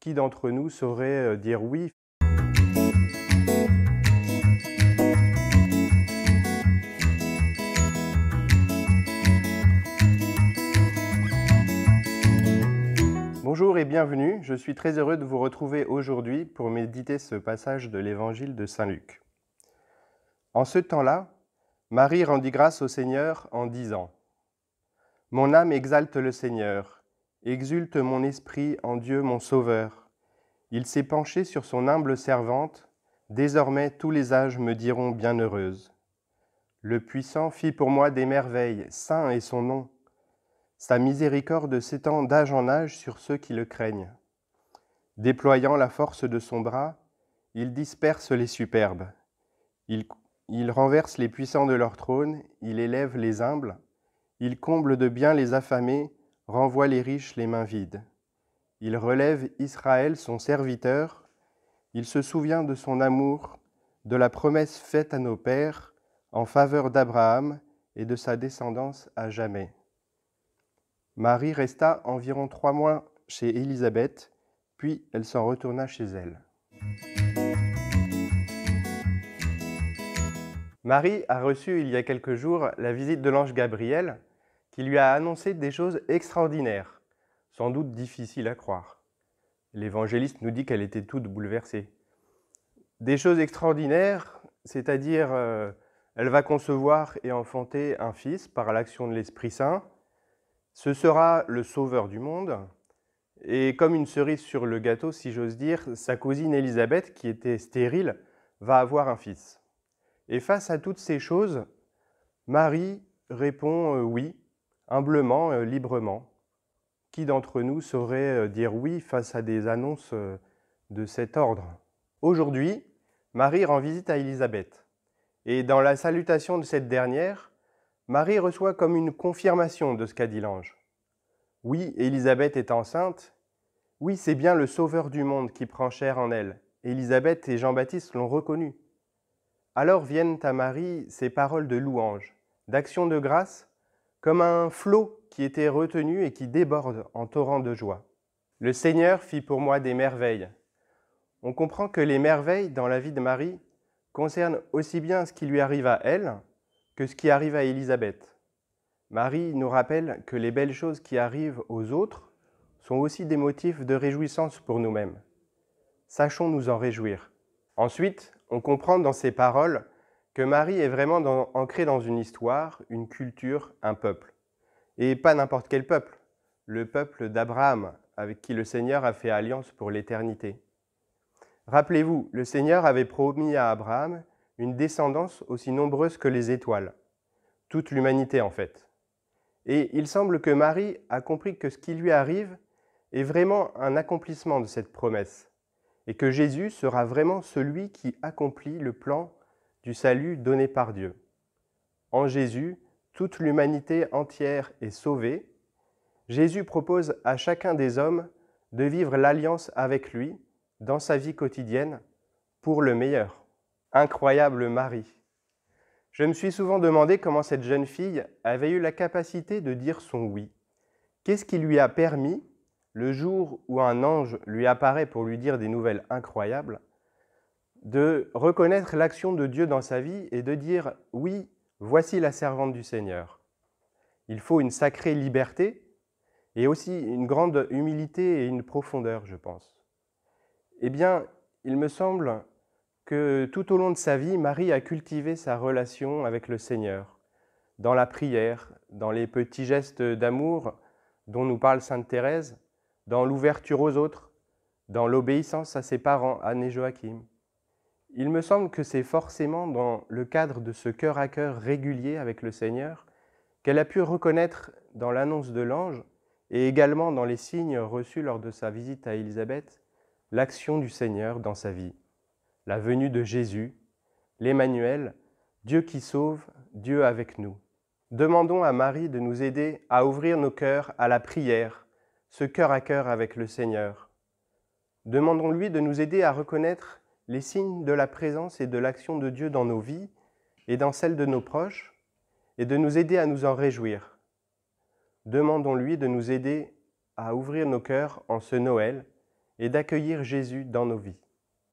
Qui d'entre nous saurait dire oui? Bonjour et bienvenue, je suis très heureux de vous retrouver aujourd'hui pour méditer ce passage de l'évangile de Saint Luc. En ce temps-là, Marie rendit grâce au Seigneur en disant : « Mon âme exalte le Seigneur, exulte mon esprit en Dieu mon Sauveur. Il s'est penché sur son humble servante, désormais tous les âges me diront bienheureuse. Le Puissant fit pour moi des merveilles, saint est son nom. Sa miséricorde s'étend d'âge en âge sur ceux qui le craignent. Déployant la force de son bras, il disperse les superbes. Il renverse les puissants de leur trône, il élève les humbles, il comble de bien les affamés, renvoie les riches les mains vides. Il relève Israël son serviteur, il se souvient de son amour, de la promesse faite à nos pères en faveur d'Abraham et de sa descendance à jamais. » Marie resta environ 3 mois chez Élisabeth, puis elle s'en retourna chez elle. Marie a reçu il y a quelques jours la visite de l'ange Gabriel qui lui a annoncé des choses extraordinaires, sans doute difficiles à croire. L'évangéliste nous dit qu'elle était toute bouleversée. Des choses extraordinaires, c'est-à-dire elle va concevoir et enfanter un fils par l'action de l'Esprit Saint. Ce sera le sauveur du monde. Et comme une cerise sur le gâteau, si j'ose dire, sa cousine Élisabeth, qui était stérile, va avoir un fils. Et face à toutes ces choses, Marie répond oui, humblement, librement. Qui d'entre nous saurait dire oui face à des annonces de cet ordre? Aujourd'hui, Marie rend visite à Élisabeth. Et dans la salutation de cette dernière, Marie reçoit comme une confirmation de ce qu'a dit l'ange. Oui, Élisabeth est enceinte. Oui, c'est bien le Sauveur du monde qui prend chair en elle. Élisabeth et Jean-Baptiste l'ont reconnu. Alors viennent à Marie ces paroles de louange, d'action de grâce, comme un flot qui était retenu et qui déborde en torrent de joie. Le Seigneur fit pour moi des merveilles. On comprend que les merveilles dans la vie de Marie concernent aussi bien ce qui lui arrive à elle que ce qui arrive à Élisabeth. Marie nous rappelle que les belles choses qui arrivent aux autres sont aussi des motifs de réjouissance pour nous-mêmes. Sachons nous en réjouir. Ensuite, on comprend dans ces paroles que Marie est vraiment ancrée dans une histoire, une culture, un peuple. Et pas n'importe quel peuple, le peuple d'Abraham, avec qui le Seigneur a fait alliance pour l'éternité. Rappelez-vous, le Seigneur avait promis à Abraham une descendance aussi nombreuse que les étoiles, toute l'humanité en fait. Et il semble que Marie a compris que ce qui lui arrive est vraiment un accomplissement de cette promesse, et que Jésus sera vraiment celui qui accomplit le plan du salut donné par Dieu. En Jésus, toute l'humanité entière est sauvée. Jésus propose à chacun des hommes de vivre l'alliance avec lui dans sa vie quotidienne pour le meilleur. Incroyable Marie! Je me suis souvent demandé comment cette jeune fille avait eu la capacité de dire son oui. Qu'est-ce qui lui a permis, le jour où un ange lui apparaît pour lui dire des nouvelles incroyables, de reconnaître l'action de Dieu dans sa vie et de dire « Oui, voici la servante du Seigneur ». Il faut une sacrée liberté et aussi une grande humilité et une profondeur, je pense. Eh bien, il me semble que tout au long de sa vie, Marie a cultivé sa relation avec le Seigneur, dans la prière, dans les petits gestes d'amour dont nous parle Sainte Thérèse, dans l'ouverture aux autres, dans l'obéissance à ses parents, Anne et Joachim. Il me semble que c'est forcément dans le cadre de ce cœur à cœur régulier avec le Seigneur qu'elle a pu reconnaître dans l'annonce de l'ange et également dans les signes reçus lors de sa visite à Élisabeth, l'action du Seigneur dans sa vie. La venue de Jésus, l'Emmanuel, Dieu qui sauve, Dieu avec nous. Demandons à Marie de nous aider à ouvrir nos cœurs à la prière, ce cœur à cœur avec le Seigneur. Demandons-lui de nous aider à reconnaître les signes de la présence et de l'action de Dieu dans nos vies et dans celles de nos proches, et de nous aider à nous en réjouir. Demandons-lui de nous aider à ouvrir nos cœurs en ce Noël et d'accueillir Jésus dans nos vies.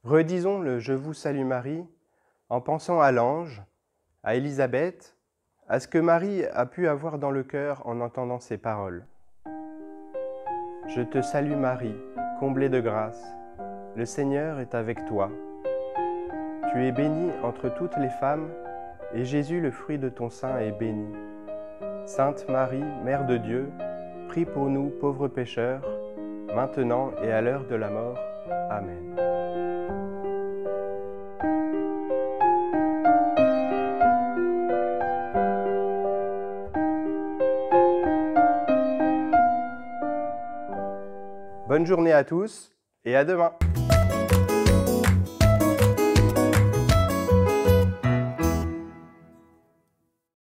Redisons le « Je vous salue Marie » en pensant à l'ange, à Élisabeth, à ce que Marie a pu avoir dans le cœur en entendant ces paroles. Je te salue Marie, comblée de grâce, le Seigneur est avec toi. Tu es bénie entre toutes les femmes, et Jésus, le fruit de ton sein, est béni. Sainte Marie, Mère de Dieu, prie pour nous pauvres pécheurs, maintenant et à l'heure de la mort. Amen. Bonne journée à tous et à demain!